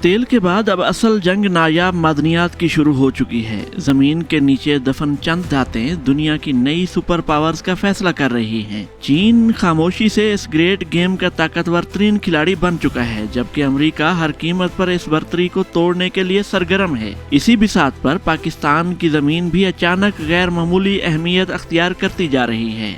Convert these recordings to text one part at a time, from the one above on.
तेल के बाद अब असल जंग नायाब मादनियात की शुरू हो चुकी है। जमीन के नीचे दफन चंद धातें दुनिया की नई सुपर पावर्स का फैसला कर रही हैं। चीन खामोशी से इस ग्रेट गेम का ताकतवर तरीन खिलाड़ी बन चुका है, जबकि अमेरिका हर कीमत पर इस बर्तरी को तोड़ने के लिए सरगर्म है। इसी बिसात पर पाकिस्तान की जमीन भी अचानक गैर मामूली अहमियत अख्तियार करती जा रही है।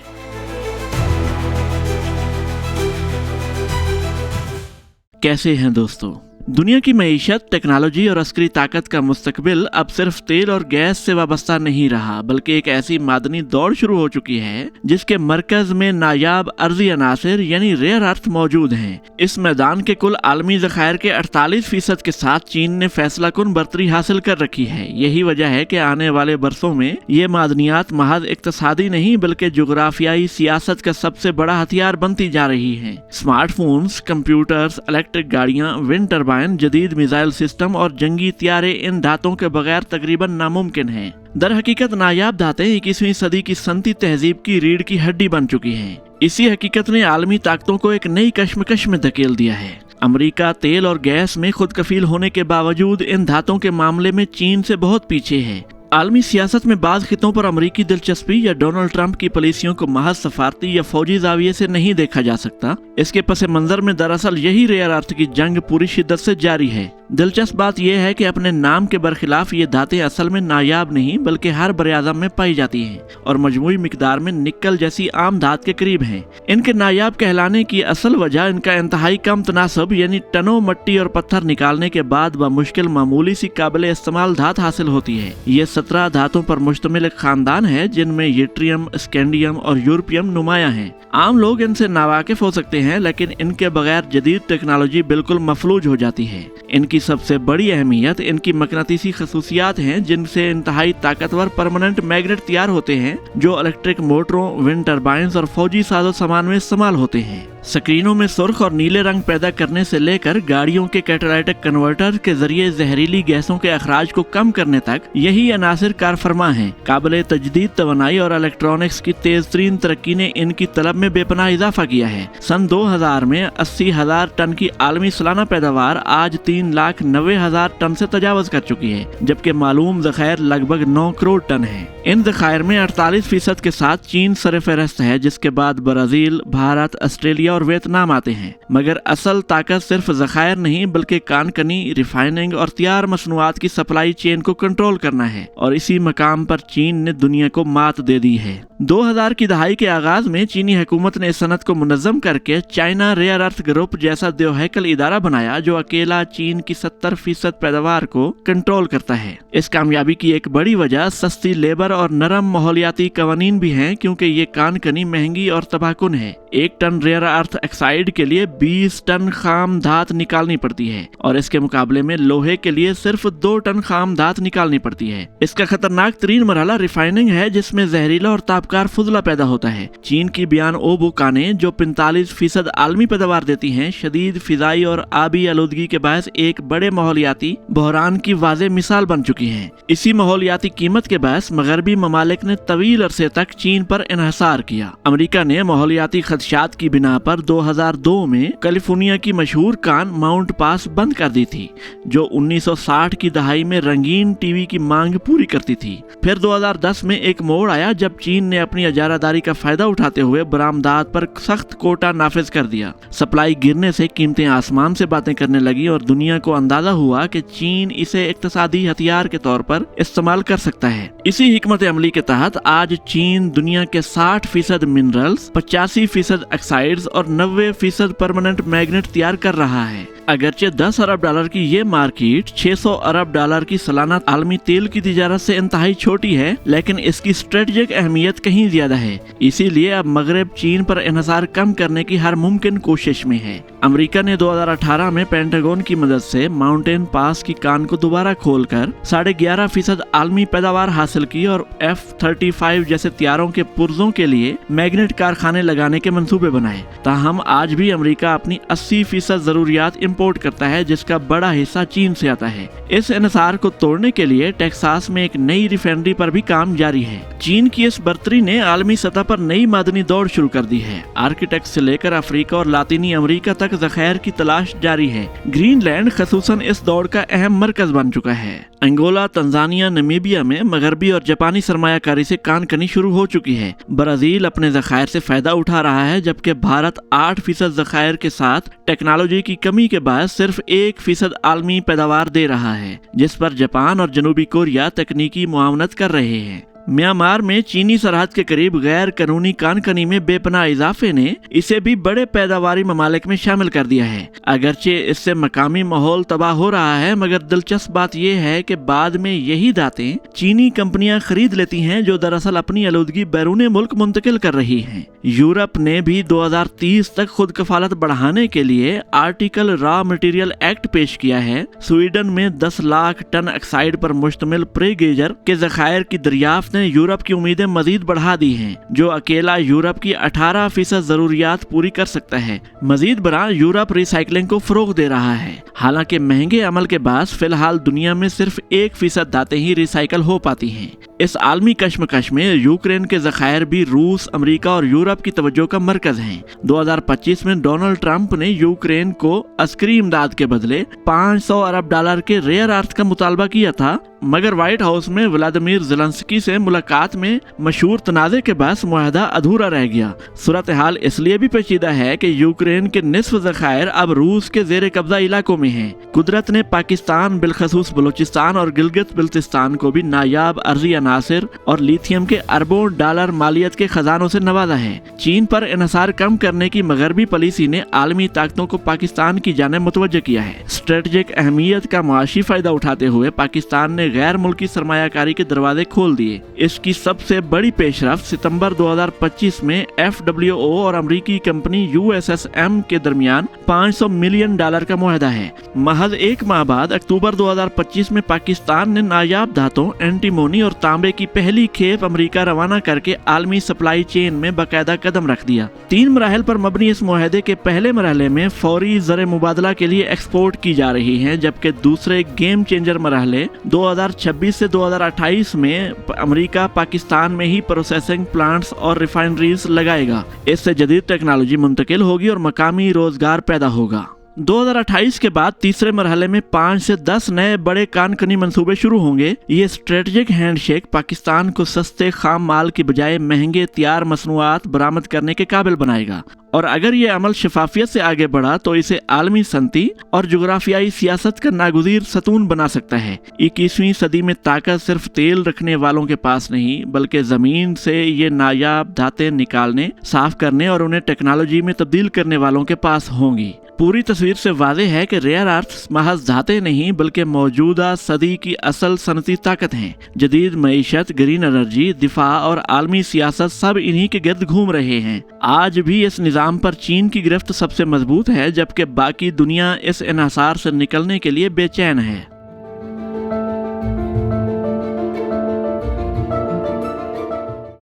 कैसे हैं दोस्तों? दुनिया की मईशत, टेक्नोलॉजी और अस्करी ताकत का मुस्तकबिल अब सिर्फ तेल और गैस से वाबस्ता नहीं रहा, बल्कि एक ऐसी मादनी दौड़ शुरू हो चुकी है जिसके मरकज में नायाब अर्जी अनासिर यानी रेयर अर्थ मौजूद हैं। इस मैदान के कुल आलमी ज़खायर के 48% के साथ चीन ने फैसला कुन बर्तरी हासिल कर रखी है। यही वजह है कि आने वाले बरसों में ये मादनियात महज इक्तसादी नहीं बल्कि जुग्राफियाई सियासत का सबसे बड़ा हथियार बनती जा रही है। स्मार्टफोन्स, कंप्यूटर्स, इलेक्ट्रिक गाड़ियाँ, विंड टर्बाइन, जदीद मिसाइल सिस्टम और जंगी हथियारे इन धातों के बगैर तकरीबन नामुमकिन हैं। दर हकीकत नायाब धातें 21वीं सदी की सनती तहजीब की रीढ़ की हड्डी बन चुकी हैं। इसी हकीकत ने आलमी ताकतों को एक नई कश्मकश में धकेल दिया है। अमेरिका तेल और गैस में खुद कफील होने के बावजूद इन धातों के मामले में चीन से बहुत पीछे है। आलमी सियासत में बाज़ खितों पर अमरीकी दिलचस्पी या डोनाल्ड ट्रंप की पॉलिसियों को महज सफारती या फौजी जाविये से नहीं देखा जा सकता। इसके पस मंजर में दरअसल यही रेयर अर्थ की जंग पूरी शिद्दत से जारी है। दिलचस्प बात यह है कि अपने नाम के बरखिलाफ ये धातें असल में नायाब नहीं बल्कि हर बरआज़म में पाई जाती हैं और मजमूई मिकदार में निकल जैसी आम धात के करीब हैं। इनके नायाब कहलाने की असल वजह इनका इंतहाई कम तनासब यानी टनों मट्टी और पत्थर निकालने के बाद बमुश्किल मामूली सी काबिल इस्तेमाल धात हासिल होती है। ये 17 धातों पर मुश्तमिल एक खानदान है जिनमें यूट्रियम, स्कैंडियम और यूरोपियम नुमाया हैं। आम लोग इनसे नावाकिफ हो सकते हैं, लेकिन इनके बगैर जदीद टेक्नोलॉजी बिल्कुल मफलूज हो जाती है। इनकी सबसे बड़ी अहमियत इनकी मकनातीसी खसूसियात हैं, जिनसे इंतहाई ताकतवर परमानेंट मैग्नेट तैयार होते हैं जो इलेक्ट्रिक मोटरों, विंड टर्बाइन्स और फौजी साजो सामान में इस्तेमाल होते हैं। स्क्रीनों में सुर्ख और नीले रंग पैदा करने से लेकर गाड़ियों के कैटालाइटिक कन्वर्टर के जरिए जहरीली गैसों के अखराज को कम करने तक यही अनासिर कारफरमा हैं। काबिल तजदीद तवानाई और इलेक्ट्रॉनिक्स की तेज तरीन तरक्की ने इनकी तलब में बेपनाह इजाफा किया है। सन 2000 में 80,000 टन की आलमी सालाना पैदावार आज 3,90,000 टन से तजावज कर चुकी है, जबकि मालूम ज़खायर लगभग 9 करोड़ टन है। इन ज़खायर में 48% के साथ चीन सरफहरिस्त है, जिसके बाद ब्राजील, भारत, ऑस्ट्रेलिया और वियतनाम आते हैं। मगर असल ताकत सिर्फ ज़खायर नहीं बल्कि कानकनी, रिफाइनिंग और तैयार मसनूआत की सप्लाई चेन को कंट्रोल करना है, और इसी मकाम पर चीन ने दुनिया को मात दे दी है। 2000 की दहाई के आगाज में चीनी हुकूमत ने इस सनत को मुनज़्ज़म करके चाइना रेयर अर्थ ग्रुप जैसा देवहैकल इदारा बनाया जो अकेला चीन की 70% पैदावार को कंट्रोल करता है। इस कामयाबी की एक बड़ी वजह सस्ती लेबर और नरम माहौलियाती कवानीन भी हैं, क्योंकि ये कानकनी महंगी और तबाहकुन है। 1 टन रेयर अर्थ ऑक्साइड के लिए 20 टन खाम धात निकालनी पड़ती है, और इसके मुकाबले में लोहे के लिए सिर्फ 2 टन खाम धात निकालनी पड़ती है। इसका खतरनाक तरीन मरहला रिफाइनिंग है, जिसमें जहरीला और तापकार फुजला पैदा होता है। चीन की बयान ओ बुकाने जो 45% आलमी पैदावार देती हैं, शदीद फिजाई और आबी आलूदगी के बायस एक बड़े माहौलियाती बहरान की वाज़ेह मिसाल बन चुकी हैं। इसी माहौलियाती कीमत के बायस मगरबी ममालिक ने तवील अरसे तक चीन पर इन्हिसार किया। अमेरिका ने माहौलियाती खदशात की बिना पर 2002 में कैलिफोर्निया की मशहूर कान माउंट पास बंद कर दी थी, जो 1960 की दहाई में रंगीन टीवी की मांग पूरी करती थी। फिर 2010 में एक मोड़ आया जब चीन ने अपनी इजारादारी का फायदा उठाते हुए बरामदात पर सख्त कोटा नाफिज कर दिया। सप्लाई गिरने से कीमतें आसमान से बातें करने लगी और दुनिया को अंदाजा हुआ कि चीन इसे इक्तसादी हथियार के तौर पर इस्तेमाल कर सकता है। इसी हिकमत अमली के तहत आज चीन दुनिया के 60% मिनरल्स, 85% ऑक्साइड्स और 90% परमानेंट मैग्नेट तैयार कर रहा है। अगरचे 10 अरब डॉलर की ये मार्केट 600 अरब डॉलर की सालाना आलमी तेल की तिजारत से इंतहाई छोटी है, लेकिन इसकी स्ट्रेटेजिक अहमियत कहीं ज्यादा है। इसीलिए अब मगरब चीन पर इन्हिसार कम करने की हर मुमकिन कोशिश में है। अमेरिका ने 2018 में पेंटागन की मदद से माउंटेन पास की कान को दोबारा खोलकर 11.5% आलमी पैदावार हासिल की और F-35 जैसे तैयारों के पुर्जों के लिए मैग्नेट कारखाने लगाने के मंसूबे बनाए। ताहम आज भी अमेरिका अपनी 80% जरूरियात इंपोर्ट करता है, जिसका बड़ा हिस्सा चीन से आता है। इस इन्हिसार को तोड़ने के लिए टेक्सास में एक नई रिफाइनरी पर भी काम जारी है। चीन की इस बढ़ोतरी ने आलमी सतह पर नई मादनी दौड़ शुरू कर दी है। आर्कटिक से लेकर अफ्रीका और लातीनी अमेरिका तक ज़खायर की तलाश जारी है। ग्रीनलैंड खसूसन इस दौड़ का अहम मरकज बन चुका है। अंगोला, तंजानिया, नामीबिया में मगरबी और जापानी सरमायाकारी से कानकनी शुरू हो चुकी है। ब्राजील अपने ज़खायर से फायदा उठा रहा है, जबकि भारत 8% ज़खायर के साथ टेक्नोलॉजी की कमी के बाद सिर्फ 1% आलमी पैदावार दे रहा है, जिस पर जापान और जनूबी कोरिया तकनीकी मुआवनत कर रहे हैं। म्यांमार में चीनी सरहद के करीब गैर कानूनी कानकनी में बेपनाह इजाफे ने इसे भी बड़े पैदावारी ममालिक में शामिल कर दिया है। अगरचे इससे मकामी माहौल तबाह हो रहा है, मगर दिलचस्प बात यह है कि बाद में यही दातें चीनी कंपनियां खरीद लेती हैं, जो दरअसल अपनी आलूदगी बैरून मुल्क मुंतकिल कर रही हैं। यूरोप ने भी 2030 तक खुद कफालत बढ़ाने के लिए आर्टिकल रॉ मटेरियल एक्ट पेश किया है। स्वीडन में 10 लाख टन ऑक्साइड पर मुश्तमिल प्रेगेजर के ज़खायर की दरियाफ्त ने यूरोप की उम्मीदें मजीद बढ़ा दी हैं, जो अकेला यूरोप की 18% जरूरियात पूरी कर सकता है। मजीद बरा यूरोप रिसाइकलिंग को फरोग दे रहा है। हालांकि महंगे अमल के बाद फिलहाल दुनिया में सिर्फ 1% दातें ही रिसाइकल हो पाती हैं। इस आलमी कश्मकश में यूक्रेन के ज़खायर भी रूस, अमेरिका और यूरोप की तवज्जो का मरकज हैं। 2025 में डोनाल्ड ट्रंप ने यूक्रेन को अस्करी इमदाद के बदले $500 अरब के रेयर अर्थ का मुतालबा किया था, मगर व्हाइट हाउस में व्लादिमीर ज़ेलेंस्की से मुलाकात में मशहूर तनाज़े के बाद मुआहदा अधूरा रह गया। सूरत हाल इसलिए भी पेचीदा है कि यूक्रेन के निस्फ ज़खायर अब रूस के जेर कब्जा इलाकों में हैं। कुदरत ने पाकिस्तान, बिलखसूस बलूचिस्तान और गिलगित बिल्तिस्तान को भी नायाब अर्जी अनासिर और लिथियम के अरबों डॉलर मालियत के खजानों से नवाजा है। चीन पर इन्हिसार कम करने की मगरबी पॉलिसी ने आलमी ताकतों को पाकिस्तान की जानिब मुतवज्जह किया है। स्ट्रेटेजिक अहमियत का मुआशी फायदा उठाते हुए पाकिस्तान ने गैर मुल्की सरमायाकारी के दरवाजे खोल दिए। इसकी सबसे बड़ी पेशरफ्त सितंबर 2025 में FWO और अमरीकी कंपनी USSM के दरमियान $500 मिलियन का मुआहदा है। महज एक माह बाद अक्टूबर 2025 में पाकिस्तान ने नायाब धातों, एंटीमोनी और तांबे की पहली खेप अमेरिका रवाना करके आलमी सप्लाई चेन में बाकायदा कदम रख दिया। 3 मराहल पर मबनी इस मुआहदे के पहले मरहले में फौरी ज़र मुबादला के लिए एक्सपोर्ट की जा रही है, जबकि दूसरे गेम चेंजर मरहले 2026 से 2028 में अमेरिका पाकिस्तान में ही प्रोसेसिंग प्लांट्स और रिफाइनरीज लगाएगा। इससे जदीद टेक्नोलॉजी मुंतकिल होगी और मकामी रोजगार पैदा होगा। 2028 के बाद तीसरे मरहले में 5 से 10 नए बड़े कानकनी मंसूबे शुरू होंगे। ये स्ट्रेटेजिक हैंडशेक पाकिस्तान को सस्ते खाम माल की बजाय महंगे तैयार मसनूआत बरामद करने के काबिल बनाएगा, और अगर ये अमल शफाफियत से आगे बढ़ा तो इसे आलमी सनती और जुग्राफियाई सियासत का नागुज़ीर सतून बना सकता है। 21वीं सदी में ताकत सिर्फ तेल रखने वालों के पास नहीं, बल्कि जमीन से ये नायाब धातें निकालने, साफ करने और उन्हें टेक्नोलॉजी में तब्दील करने वालों के पास होंगी। पूरी तस्वीर से वाज़ेह है कि रेयर अर्थ्स महज धातें नहीं, बल्कि मौजूदा सदी की असल सनती ताकत हैं। जदीद मईशत, ग्रीन एनर्जी, दिफा और आलमी सियासत सब इन्हीं के गिर्द घूम रहे हैं। आज भी इस निज़ाम पर चीन की गिरफ्त सबसे मजबूत है, जबकि बाकी दुनिया इस इन्हिसार से निकलने के लिए बेचैन है।